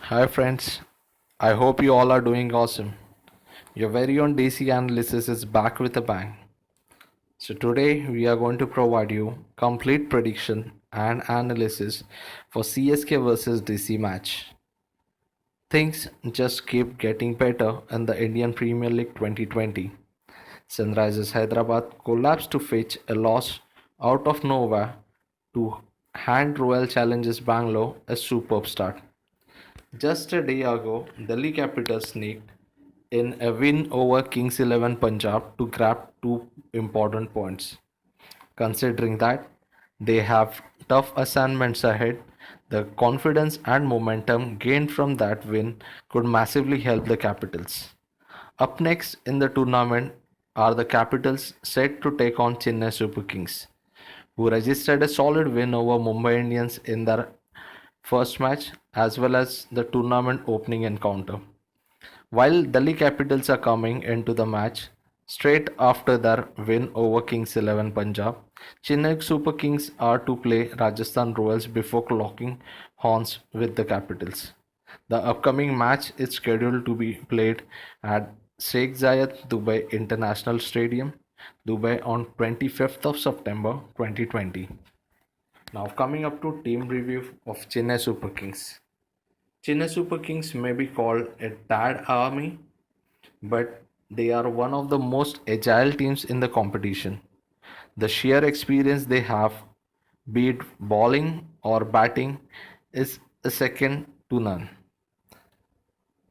Hi friends, I hope you all are doing awesome. Your very own DC Analysis is back with a bang. So today we are going to provide you complete prediction and analysis for CSK versus DC match. Things just keep getting better in the Indian Premier League 2020. Sunrisers Hyderabad collapsed to fetch a loss out of nowhere to hand Royal Challengers Bangalore a superb start. Just a day ago, Delhi Capitals sneaked in a win over Kings 11 Punjab to grab two important points. Considering that they have tough assignments ahead, the confidence and momentum gained from that win could massively help the Capitals. Up next in the tournament are the Capitals set to take on Chennai Super Kings, who registered a solid win over Mumbai Indians in their first match as well as the tournament opening encounter. While Delhi Capitals are coming into the match straight after their win over Kings 11 Punjab, Chennai Super Kings are to play Rajasthan Royals before clocking horns with the Capitals. The upcoming match is scheduled to be played at Sheikh Zayed Dubai International Stadium, Dubai on 25th of September 2020. Now coming up to team review of Chennai Super Kings. Chennai Super Kings may be called a tad army, but they are one of the most agile teams in the competition. The sheer experience they have, be it bowling or batting, is a second to none.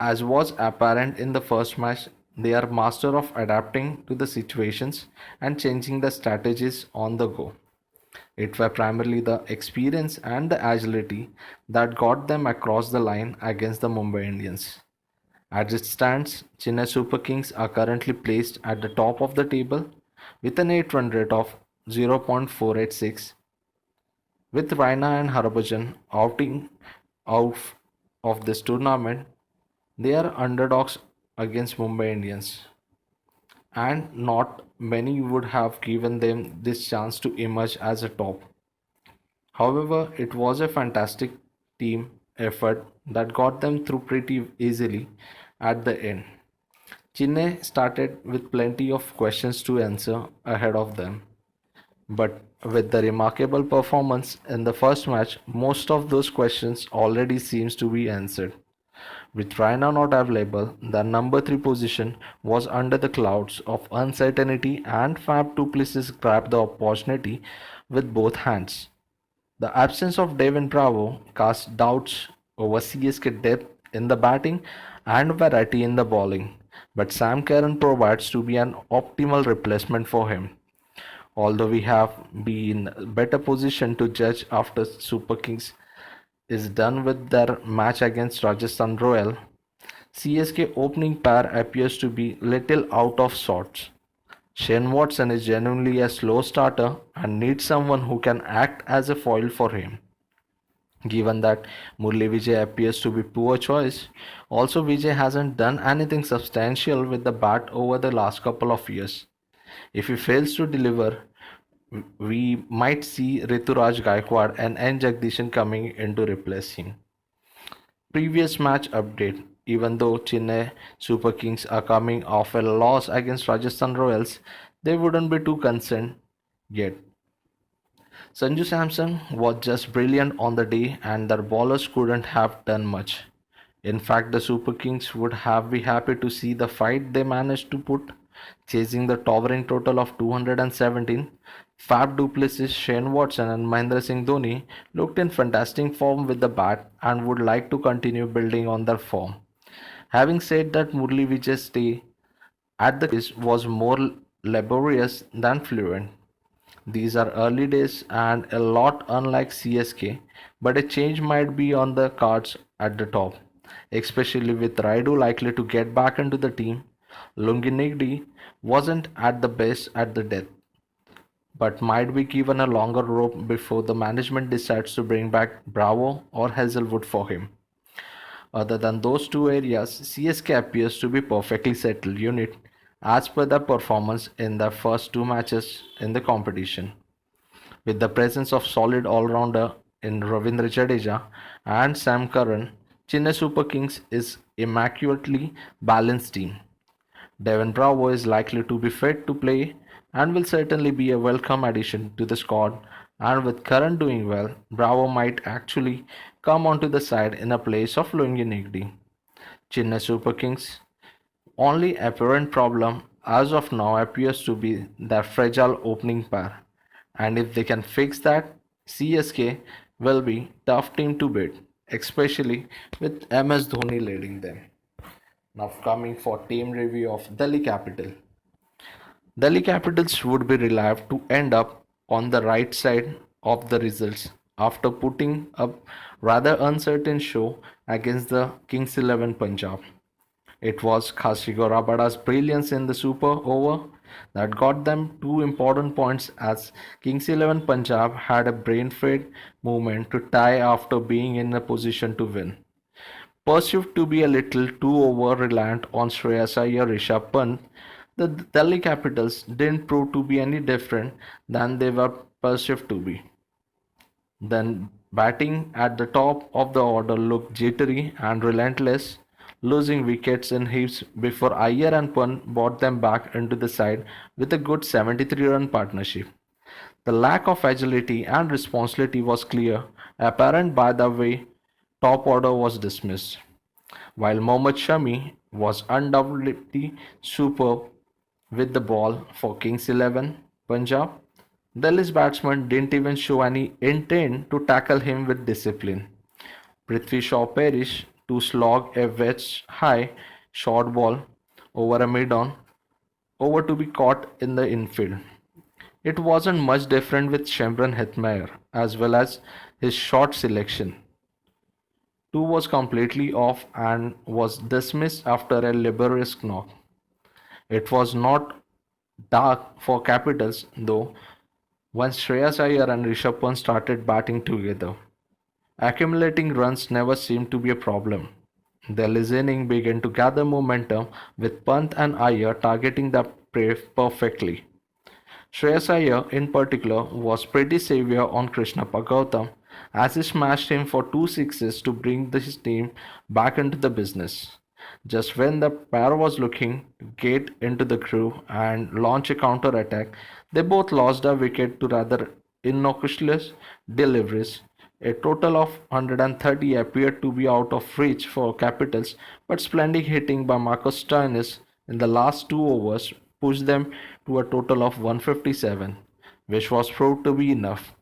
As was apparent in the first match, they are master of adapting to the situations and changing the strategies on the go. It were primarily the experience and the agility that got them across the line against the Mumbai Indians. As it stands, Chennai Super Kings are currently placed at the top of the table with an 8 run rate of 0.486. With Raina and Harbhajan outing out of this tournament, they are underdogs against Mumbai Indians, and not many would have given them this chance to emerge as a top. However, it was a fantastic team effort that got them through pretty easily at the end. Chennai started with plenty of questions to answer ahead of them, but with the remarkable performance in the first match, most of those questions already seems to be answered. With Raina not available, the number 3 position was under the clouds of uncertainty and Fab du Plessis grabbed the opportunity with both hands. The absence of Devin Bravo cast doubts over CSK depth in the batting and variety in the bowling, but Sam Curran provides to be an optimal replacement for him. Although we have been better positioned to judge after Super Kings is done with their match against Rajasthan Royal, CSK opening pair appears to be little out of sorts. Shane Watson is genuinely a slow starter and needs someone who can act as a foil for him. Given that Murli Vijay appears to be poor choice, also Vijay hasn't done anything substantial with the bat over the last couple of years. If he fails to deliver, we might see Rituraj Gaikwad and N. Jagdishan coming in to replace him. Previous match update. Even though Chennai Super Kings are coming off a loss against Rajasthan Royals, they wouldn't be too concerned yet. Sanju Samson was just brilliant on the day and their bowlers couldn't have done much. In fact, the Super Kings would have been happy to see the fight they managed to put, chasing the towering total of 217. Fab du Plessis, Shane Watson, and Mahendra Singh Dhoni looked in fantastic form with the bat and would like to continue building on their form. Having said that, Murli Vijay's stay at the crease was more laborious than fluent. These are early days and a lot unlike CSK, but a change might be on the cards at the top, especially with Raidu likely to get back into the team. Lunginigdi wasn't at the best at the death, but might be given a longer rope before the management decides to bring back Bravo or Hazelwood for him. Other than those two areas, CSK appears to be perfectly settled unit as per their performance in their first two matches in the competition. With the presence of solid all-rounder in Ravindra Jadeja and Sam Curran, Chennai Super Kings is immaculately balanced team. Devon Bravo is likely to be fit to play and will certainly be a welcome addition to the squad. And with Karan doing well, Bravo might actually come onto the side in a place of Lungi Nigdi. Chennai Super Kings' only apparent problem as of now appears to be their fragile opening pair. And if they can fix that, CSK will be tough team to beat, especially with MS Dhoni leading them. Now coming for team review of Delhi Capital. Delhi Capitals would be relieved to end up on the right side of the results after putting up rather uncertain show against the Kings 11 Punjab. It was Khasigo Rabada's brilliance in the super over that got them two important points as Kings 11 Punjab had a brain-fade moment to tie after being in a position to win. Perceived to be a little too over-reliant on Shreyas Iyer Rishabh Pant, the Delhi Capitals didn't prove to be any different than they were perceived to be. Then batting at the top of the order looked jittery and relentless, losing wickets in heaps before Iyer and Pant brought them back into the side with a good 73-run partnership. The lack of agility and responsibility was clear, apparent by the way top order was dismissed. While Mohammad Shami was undoubtedly superb with the ball for Kings 11 Punjab, Delhi's batsmen didn't even show any intent to tackle him with discipline. Prithvi Shaw perished to slog a wedge high short ball over a mid-on over to be caught in the infield. It wasn't much different with Shemran Hetmeyer as well as his shot selection. Two was completely off and was dismissed after a laborious knock. It was not dark for Capitals though once Shreyas Iyer and Rishabh Pant started batting together. Accumulating runs never seemed to be a problem. Delhi's inning began to gather momentum with Pant and Iyer targeting the prey perfectly. Shreyas Iyer in particular was pretty severe on Krishnappa Gautam as he smashed him for two sixes to bring his team back into the business. Just when the pair was looking to get into the groove and launch a counter attack, they both lost a wicket to rather innocuous deliveries. A total of 130 appeared to be out of reach for Capitals, but splendid hitting by Marcus Stoinis in the last two overs pushed them to a total of 157, which was proved to be enough.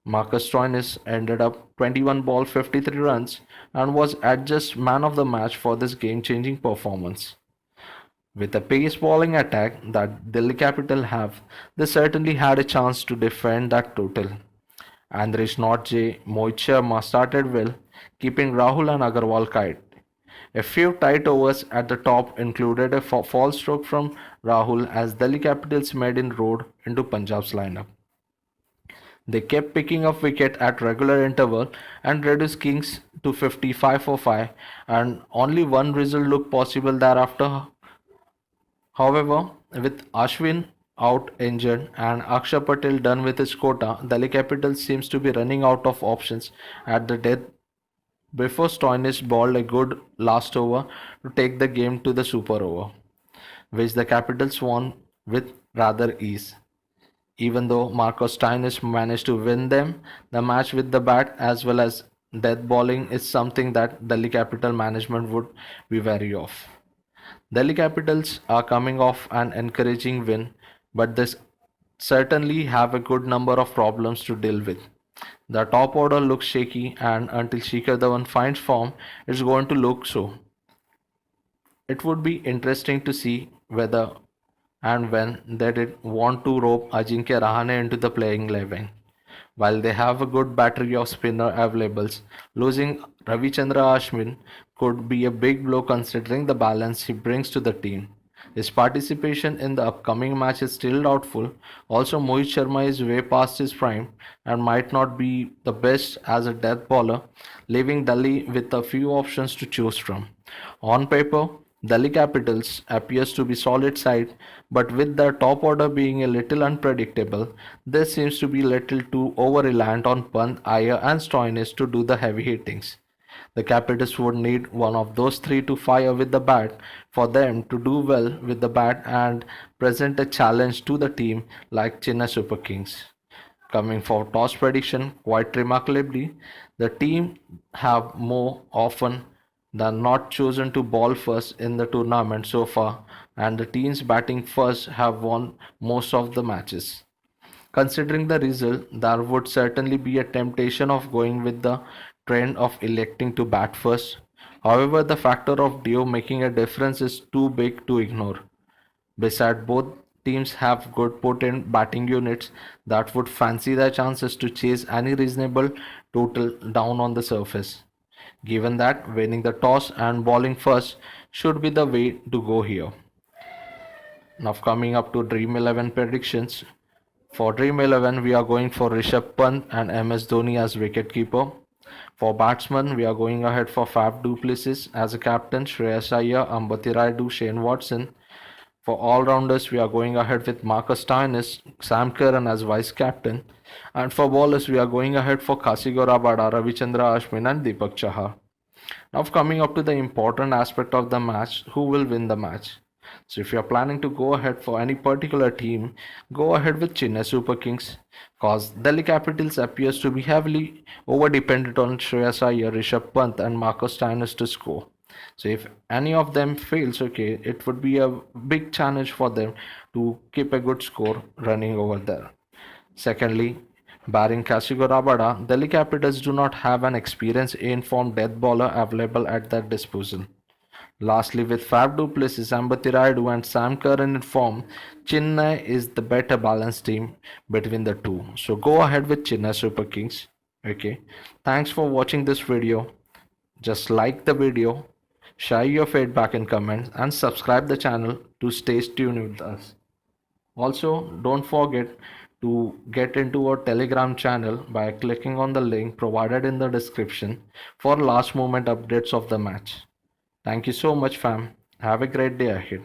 Marcus Stoinis ended up 21 ball 53 runs and was adjudged man of the match for this game-changing performance. With a pace bowling attack that Delhi Capital have, they certainly had a chance to defend that total. Andrish J. Mohit Sharma started well, keeping Rahul and Agarwal kite. A few tight overs at the top included a false stroke from Rahul as Delhi Capitals made inroad into Punjab's lineup. They kept picking up wicket at regular interval and reduced Kings to 55 for 5 and only one result looked possible thereafter. However, with Ashwin out injured and Akshay Patel done with his quota, Delhi Capitals seems to be running out of options at the death before Stoinis bowled a good last over to take the game to the super over, which the Capitals won with rather ease. Even though Marcos Stoinis managed to win them, the match with the bat as well as death bowling is something that Delhi Capital management would be wary of. Delhi Capitals are coming off an encouraging win, but they certainly have a good number of problems to deal with. The top order looks shaky, and until Shikhar Dhawan finds form, it's going to look so. It would be interesting to see whether and when they did want to rope Ajinkya Rahane into the playing 11. While they have a good battery of spinner available, losing Ravichandra Ashwin could be a big blow considering the balance he brings to the team. His participation in the upcoming match is still doubtful. Also, Mohit Sharma is way past his prime and might not be the best as a death bowler, leaving Delhi with a few options to choose from. On paper, Delhi Capitals appears to be solid side, but with their top order being a little unpredictable, this seems to be little too over reliant on Pant, Iyer and Stoinis to do the heavy hittings. The Capitals would need one of those three to fire with the bat for them to do well with the bat and present a challenge to the team like Chennai Super Kings. Coming for toss prediction, quite remarkably, the team have more often than not chosen to ball first in the tournament so far, and the teams batting first have won most of the matches. Considering the result, there would certainly be a temptation of going with the trend of electing to bat first. However, the factor of Dio making a difference is too big to ignore. Besides, both teams have good potent batting units that would fancy their chances to chase any reasonable total down on the surface. Given that, winning the toss and bowling first should be the way to go here. Now, coming up to Dream 11 predictions. For Dream 11, we are going for Rishabh Pant and MS Dhoni as wicketkeeper. For batsmen, we are going ahead for Faf du Plessis as a captain, Shreyas Iyer, Ambati Rayudu, Shane Watson. For all-rounders, we are going ahead with Marcus Stoinis, Sam Curran as vice-captain. And for bowlers, we are going ahead for Kasigo Rabada, Ravichandra Ashwin and Deepak Chahar. Now coming up to the important aspect of the match, who will win the match? So if you are planning to go ahead for any particular team, go ahead with Chennai Super Kings cause Delhi Capitals appears to be heavily over dependent on Shreyas Iyer, Rishabh Pant and Marcus Stoinis to score. So if any of them fails, okay, it would be a big challenge for them to keep a good score running over there. Secondly, barring Kasigo Rabada, Delhi Capitals do not have an experienced informed death bowler available at their disposal. Lastly, with Faf du Plessis, Ambati Rayudu and Sam Curran in form, Chennai is the better balanced team between the two. So go ahead with Chennai Super Kings. Okay. Thanks for watching this video. Just like the video, share your feedback in comments and subscribe the channel to stay tuned with us. Also, don't forget to get into our Telegram channel by clicking on the link provided in the description for last moment updates of the match. Thank you so much, fam. Have a great day ahead.